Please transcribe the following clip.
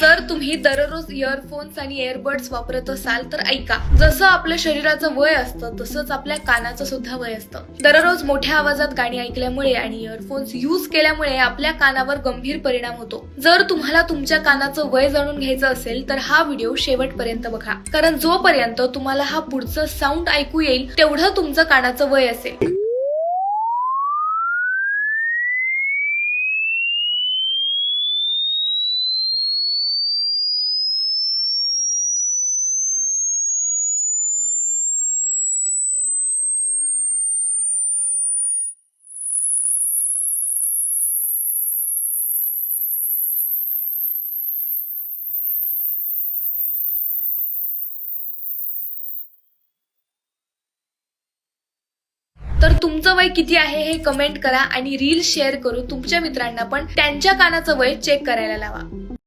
जर तुम्ही दररोज इयरफोन्स आणि इयरबड्स वापरत असाल तर ऐका, जसं आपल्या शरीराचं वय असतं तसंच आपल्या कानाचं सुद्धा वय असतं. दररोज मोठ्या आवाजात गाणी ऐकल्यामुळे आणि इयरफोन्स यूज केल्यामुळे आपल्या कानावर गंभीर परिणाम होतो. जर तुम्हाला तुमच्या कानाचं वय जाणून घ्यायचं असेल तर हा व्हिडिओ शेवटपर्यंत बघा, कारण जोपर्यंत तुम्हाला हा पुढचं साऊंड ऐकू येईल तेवढं तुमचं कानाचं वय असेल. तर तुमचं वय किती आहे हे कमेंट करा आणि रील शेअर करून तुमच्या मित्रांना पण त्यांच्या कानाचं वय चेक करायला लावा.